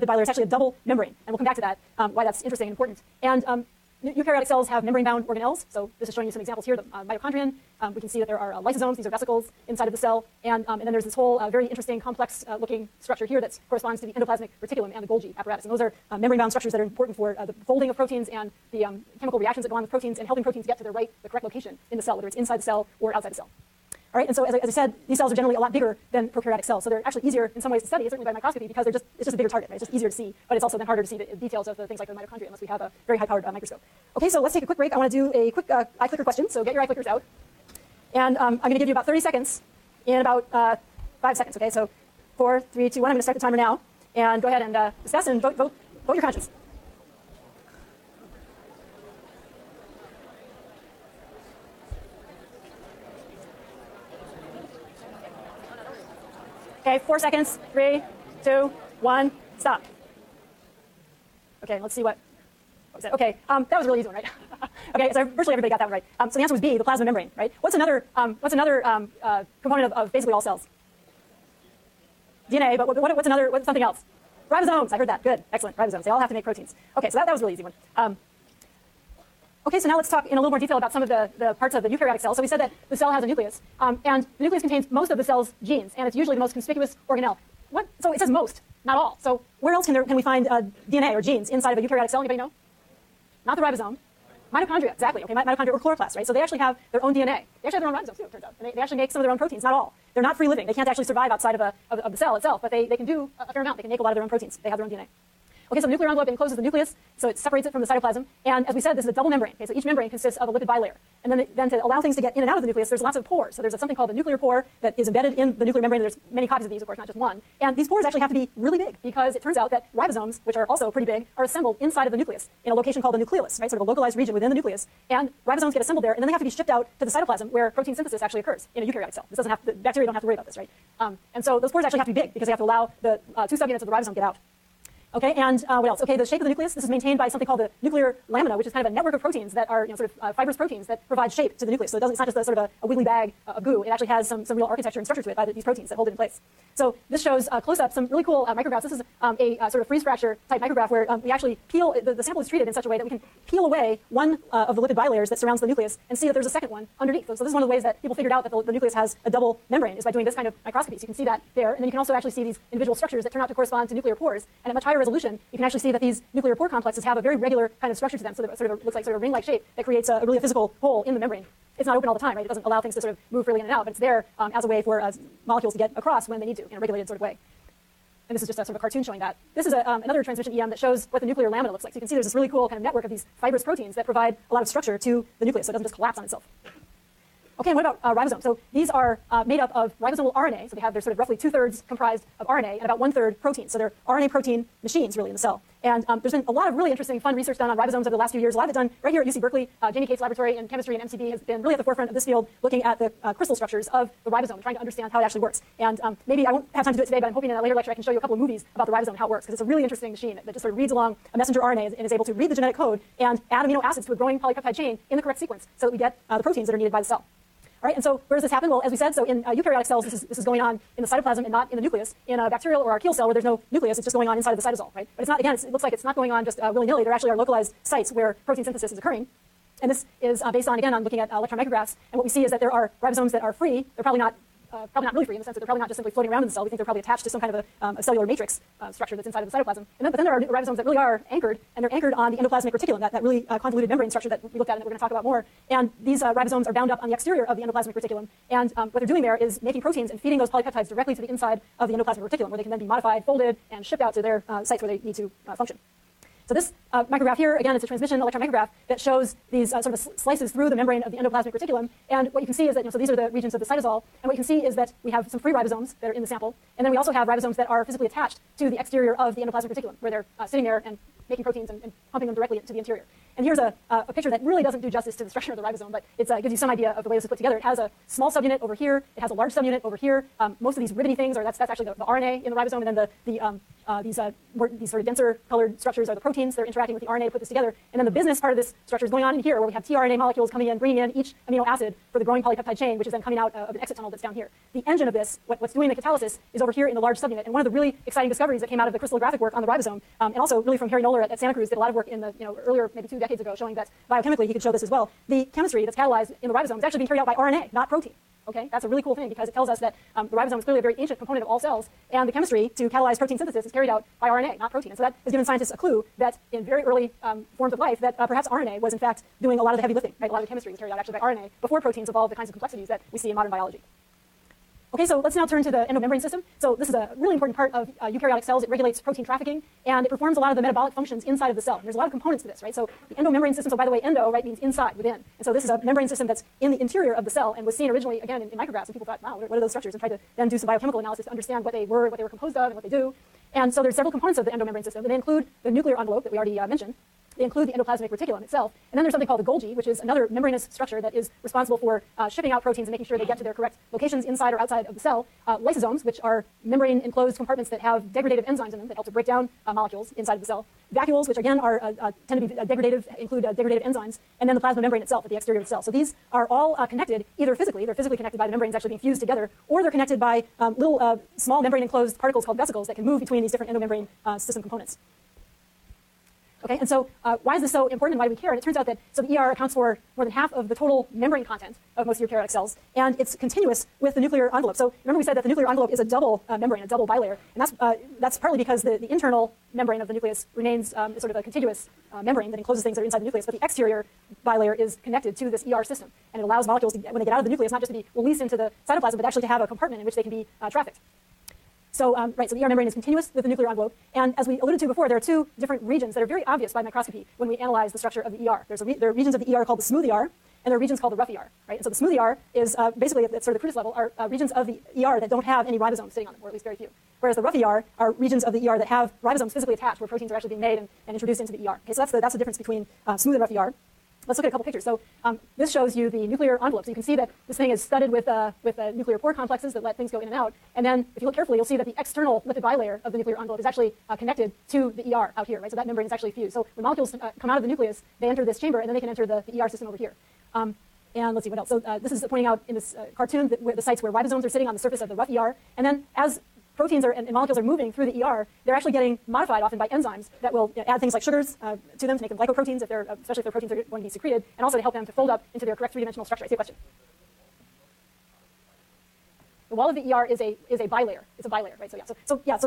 lipid bilayer. It's actually a double membrane, and we'll come back to that, why that's interesting and important. And eukaryotic cells have membrane-bound organelles. So this is showing you some examples here. The mitochondrion. We can see that there are lysosomes. These are vesicles inside of the cell. And then there's this whole very interesting, complex-looking structure here that corresponds to the endoplasmic reticulum and the Golgi apparatus. And those are membrane-bound structures that are important for the folding of proteins and the chemical reactions that go on with proteins and helping proteins get to the correct location in the cell, whether it's inside the cell or outside the cell. All right, and so as I said, these cells are generally a lot bigger than prokaryotic cells, so they're actually easier in some ways to study, certainly by microscopy, because it's just a bigger target, right? It's just easier to see, but it's also then harder to see the details of the things like the mitochondria unless we have a very high-powered microscope. Okay, so let's take a quick break. I want to do a quick eye clicker question, so get your eye clickers out. And I'm going to give you about 30 seconds in about 5 seconds, okay? So 4, 3, 2, 1, I'm going to start the timer now, and go ahead and discuss and vote your conscience. Okay, 4 seconds, 3, 2, 1, stop. Okay, let's see what was it. Okay, that was a really easy one, right? Okay, so virtually everybody got that one right. So the answer was B, the plasma membrane, right? What's another component of basically all cells? DNA, but what's something else? Ribosomes, I heard that, good, excellent, ribosomes. They all have to make proteins. Okay, so that was a really easy one. Okay, so now let's talk in a little more detail about some of the parts of the eukaryotic cell. So we said that the cell has a nucleus, and the nucleus contains most of the cell's genes, and it's usually the most conspicuous organelle. So it says most, not all. So where else can we find DNA or genes inside of a eukaryotic cell? Anybody know? Not the ribosome. Mitochondria, exactly. Okay, mitochondria or chloroplasts, right? So they actually have their own DNA. They actually have their own ribosomes too, it turns out. And they actually make some of their own proteins, not all. They're not free living. They can't actually survive outside of the cell itself, but they can do a fair amount. They can make a lot of their own proteins. They have their own DNA. Okay, so the nuclear envelope encloses the nucleus, so it separates it from the cytoplasm. And as we said, this is a double membrane. Okay, so each membrane consists of a lipid bilayer. And then to allow things to get in and out of the nucleus, there's lots of pores. So there's something called the nuclear pore that is embedded in the nuclear membrane. There's many copies of these, of course, not just one. And these pores actually have to be really big because it turns out that ribosomes, which are also pretty big, are assembled inside of the nucleus in a location called the nucleolus, right? Sort of a localized region within the nucleus. And ribosomes get assembled there, and then they have to be shipped out to the cytoplasm where protein synthesis actually occurs in a eukaryotic cell. The bacteria don't have to worry about this, right? And so those pores actually have to be big because they have to allow the two subunits of the ribosome get out. Okay, and what else? Okay, the shape of the nucleus, this is maintained by something called the nuclear lamina, which is kind of a network of proteins that are sort of fibrous proteins that provide shape to the nucleus. So it's not just sort of a wiggly bag of goo. It actually has some real architecture and structure to it by these proteins that hold it in place. So this shows close-up some really cool micrographs. This is a sort of freeze fracture type micrograph where we actually peel, the sample is treated in such a way that we can peel away one of the lipid bilayers that surrounds the nucleus and see that there's a second one underneath. So this is one of the ways that people figured out that the nucleus has a double membrane is by doing this kind of microscopy. So you can see that there, and then you can also actually see these individual structures that turn out to correspond to nuclear pores. And at much higher resolution, you can actually see that these nuclear pore complexes have a very regular kind of structure to them, so that it sort of looks like sort of a ring-like shape that creates a really physical hole in the membrane. It's not open all the time, right? It doesn't allow things to sort of move freely in and out, but it's there as a way for molecules to get across when they need to in a regulated sort of way. And this is just a sort of a cartoon showing that. This is another transmission EM that shows what the nuclear lamina looks like. So you can see there's this really cool kind of network of these fibrous proteins that provide a lot of structure to the nucleus, so it doesn't just collapse on itself. Okay, and what about ribosomes? So these are made up of ribosomal RNA. So they're sort of roughly 2/3 comprised of RNA and about 1/3 protein. So they're RNA protein machines, really, in the cell. And there's been a lot of really interesting, fun research done on ribosomes over the last few years. A lot of it done right here at UC Berkeley. Jamie Cate's laboratory in chemistry and MCB has been really at the forefront of this field, looking at the crystal structures of the ribosome, trying to understand how it actually works. And maybe I won't have time to do it today, but I'm hoping in a later lecture I can show you a couple of movies about the ribosome and how it works, because it's a really interesting machine that just sort of reads along a messenger RNA and is able to read the genetic code and add amino acids to a growing polypeptide chain in the correct sequence so that we get the proteins that are needed by the cell. All right, and so where does this happen? Well, as we said, so in eukaryotic cells, this is going on in the cytoplasm and not in the nucleus. In a bacterial or archaeal cell where there's no nucleus, it's just going on inside of the cytosol, right? But it's not, again, it looks like it's not going on just willy-nilly. There actually are localized sites where protein synthesis is occurring. And this is based on, again, on looking at electron micrographs. And what we see is that there are ribosomes that are free. They're probably not really free in the sense that they're probably not just simply floating around in the cell. We think they're probably attached to some kind of a cellular matrix structure that's inside of the cytoplasm. But then there are ribosomes that really are anchored, and they're anchored on the endoplasmic reticulum, that really convoluted membrane structure that we looked at and that we're going to talk about more. And these ribosomes are bound up on the exterior of the endoplasmic reticulum. And what they're doing there is making proteins and feeding those polypeptides directly to the inside of the endoplasmic reticulum, where they can then be modified, folded, and shipped out to their sites where they need to function. So this micrograph here, again, is a transmission electron micrograph that shows these sort of slices through the membrane of the endoplasmic reticulum. And what you can see is that, so these are the regions of the cytosol. And what you can see is that we have some free ribosomes that are in the sample. And then we also have ribosomes that are physically attached to the exterior of the endoplasmic reticulum, where they're sitting there and making proteins and pumping them directly into the interior. And here's a picture that really doesn't do justice to the structure of the ribosome, but it gives you some idea of the way this is put together. It has a small subunit over here. It has a large subunit over here. Most of these ribbony things that's actually the RNA in the ribosome, and then these sort of denser colored structures are the proteins that are interacting with the RNA to put this together. And then the business part of this structure is going on in here, where we have tRNA molecules coming in, bringing in each amino acid for the growing polypeptide chain, which is then coming out of an exit tunnel that's down here. The engine of this, what's doing the catalysis, is over here in the large subunit. And one of the really exciting discoveries that came out of the crystallographic work on the ribosome, and also really from Harry Noller at Santa Cruz, did a lot of work in the earlier, maybe 2 decades ago, showing that biochemically he could show this as well. The chemistry that's catalyzed in the ribosome is actually being carried out by RNA, not protein. Okay, that's a really cool thing because it tells us that the ribosome is clearly a very ancient component of all cells, and the chemistry to catalyze protein synthesis is carried out by RNA, not protein. And so that has given scientists a clue that in very early forms of life, that perhaps RNA was in fact doing a lot of the heavy lifting. Right? A lot of the chemistry was carried out actually by RNA before proteins evolved the kinds of complexities that we see in modern biology. Okay, so let's now turn to the endomembrane system. So this is a really important part of eukaryotic cells. It regulates protein trafficking, and it performs a lot of the metabolic functions inside of the cell. And there's a lot of components to this, right? So the endomembrane system, so by the way, endo, right, means inside, within. And so this is a membrane system that's in the interior of the cell and was seen originally, again, in micrographs. And people thought, wow, what are those structures? And tried to then do some biochemical analysis to understand what they were composed of, and what they do. And so there's several components of the endomembrane system. And they include the nuclear envelope that we already mentioned. They include the endoplasmic reticulum itself. And then there's something called the Golgi, which is another membranous structure that is responsible for shipping out proteins and making sure they get to their correct locations inside or outside of the cell. Lysosomes, which are membrane-enclosed compartments that have degradative enzymes in them that help to break down molecules inside of the cell. Vacuoles, which again tend to be degradative, include degradative enzymes. And then the plasma membrane itself at the exterior of the cell. So these are all connected either physically, they're physically connected by the membranes actually being fused together, or they're connected by little small membrane-enclosed particles called vesicles that can move between these different endomembrane system components. Okay, and so why is this so important and why do we care? And it turns out that the ER accounts for more than half of the total membrane content of most eukaryotic cells, and it's continuous with the nuclear envelope. So remember we said that the nuclear envelope is a double membrane, a double bilayer, and that's partly because the internal membrane of the nucleus remains sort of a contiguous membrane that encloses things that are inside the nucleus, but the exterior bilayer is connected to this ER system, and it allows molecules, when they get out of the nucleus, not just to be released into the cytoplasm, but actually to have a compartment in which they can be trafficked. So the ER membrane is continuous with the nuclear envelope. And as we alluded to before, there are 2 different regions that are very obvious by microscopy when we analyze the structure of the ER. There are regions of the ER called the smooth ER, and there are regions called the rough ER. Right? And so the smooth ER is basically, at sort of the crudest level, are regions of the ER that don't have any ribosomes sitting on them, or at least very few. Whereas the rough ER are regions of the ER that have ribosomes physically attached, where proteins are actually being made and introduced into the ER. Okay, so that's the difference between smooth and rough ER. Let's look at a couple pictures. So this shows you the nuclear envelope. So you can see that this thing is studded with nuclear pore complexes that let things go in and out. And then if you look carefully, you'll see that the external lipid bilayer of the nuclear envelope is actually connected to the ER out here. Right? So that membrane is actually fused. So when molecules come out of the nucleus, they enter this chamber, and then they can enter the ER system over here. And let's see what else. So this is pointing out in this cartoon the sites where ribosomes are sitting on the surface of the rough ER. And then as proteins and molecules are moving through the ER, they're actually getting modified often by enzymes that will add things like sugars to them to make them glycoproteins, especially if their proteins are going to be secreted, and also to help them to fold up into their correct 3-dimensional structure. I see a question. The wall of the ER is a bilayer. It's a bilayer, right? So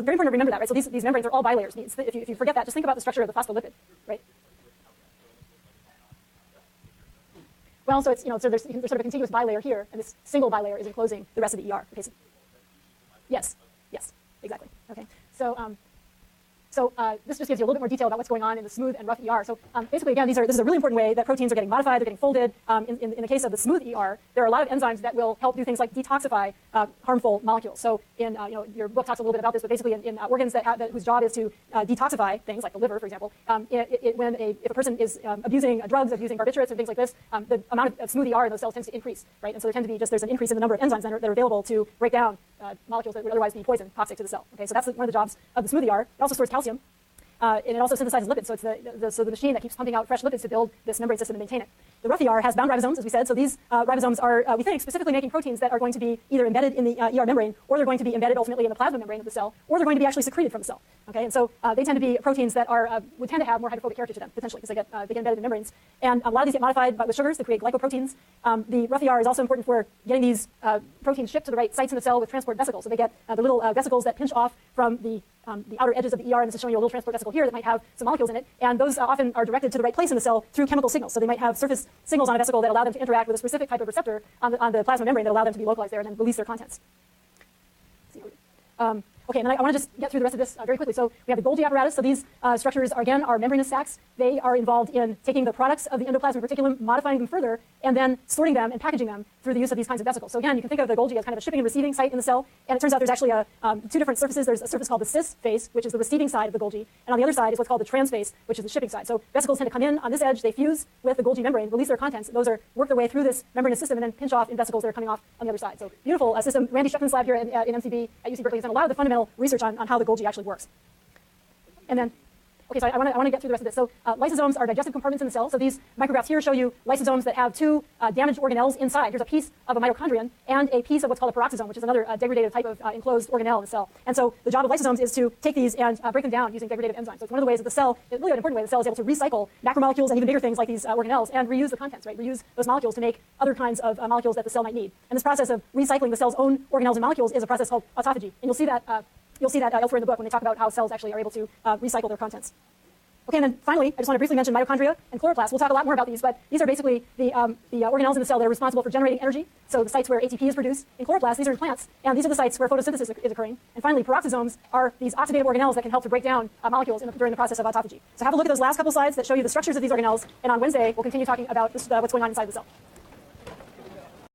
very important to remember that, right? So these membranes are all bilayers. If you forget that, just think about the structure of the phospholipid, right? Well, so it's there's sort of a contiguous bilayer here, and this single bilayer is enclosing the rest of the ER. Okay, so, yes, exactly. Okay, so this just gives you a little bit more detail about what's going on in the smooth and rough ER. So basically, again, this is a really important way that proteins are getting modified, they're getting folded. In the case of the smooth ER, there are a lot of enzymes that will help do things like detoxify harmful molecules. So your book talks a little bit about this, but basically in organs whose job is to detoxify things like the liver, for example, if a person is abusing drugs, abusing barbiturates or things like this, the amount of smooth ER in those cells tends to increase, right? And so there tend to be there's an increase in the number of enzymes that are available to break down molecules that would otherwise be poison, toxic to the cell. Okay, so that's one of the jobs of the smooth ER. It also stores calcium. And it also synthesizes lipids, so it's the machine that keeps pumping out fresh lipids to build this membrane system and maintain it. The rough ER has bound ribosomes, as we said, so these ribosomes are, we think, specifically making proteins that are going to be either embedded in the ER membrane, or they're going to be embedded ultimately in the plasma membrane of the cell, or they're going to be actually secreted from the cell. Okay, and so they tend to be proteins that would tend to have more hydrophobic character to them, potentially, because they get embedded in membranes. And a lot of these get modified with sugars to create glycoproteins. The rough ER is also important for getting these proteins shipped to the right sites in the cell with transport vesicles. So they get the little vesicles that pinch off from the outer edges of the ER, and this is showing you a little transport vesicle here that might have some molecules in it, and those often are directed to the right place in the cell through chemical signals. So they might have surface signals on a vesicle that allow them to interact with a specific type of receptor on the plasma membrane that allow them to be localized there and then release their contents. Okay, and then I want to just get through the rest of this very quickly. So we have the Golgi apparatus. So these structures are, again, are membranous sacs. They are involved in taking the products of the endoplasmic reticulum, modifying them further, and then sorting them and packaging them through the use of these kinds of vesicles. So again, you can think of the Golgi as kind of a shipping and receiving site in the cell. And it turns out there's actually two different surfaces. There's a surface called the cis face, which is the receiving side of the Golgi. And on the other side is what's called the trans face, which is the shipping side. So vesicles tend to come in on this edge. They fuse with the Golgi membrane, release their contents. Those are work their way through this membranous system and then pinch off in vesicles that are coming off on the other side. So beautiful system. Randy Shepman's lab here in MCB at UC Berkeley has done a lot of the fundamental research on how the Golgi actually works. And then, okay, so I want to get through the rest of this. So lysosomes are digestive compartments in the cell. So these micrographs here show you lysosomes that have two damaged organelles inside. Here's a piece of a mitochondrion and a piece of what's called a peroxisome, which is another degradative type of enclosed organelle in the cell. And so the job of lysosomes is to take these and break them down using degradative enzymes. So it's one of the ways that the cell, really an important way, the cell is able to recycle macromolecules and even bigger things like these organelles and reuse the contents, right? Reuse those molecules to make other kinds of molecules that the cell might need. And this process of recycling the cell's own organelles and molecules is a process called autophagy. And you'll see that elsewhere in the book when they talk about how cells actually are able to recycle their contents. Okay, and then finally, I just want to briefly mention mitochondria and chloroplasts. We'll talk a lot more about these, but these are basically the organelles in the cell that are responsible for generating energy. So the sites where ATP is produced. In chloroplasts, these are in plants, and these are the sites where photosynthesis is occurring. And finally, peroxisomes are these oxidative organelles that can help to break down molecules during the process of autophagy. So have a look at those last couple slides that show you the structures of these organelles, and on Wednesday, we'll continue talking about what's going on inside the cell.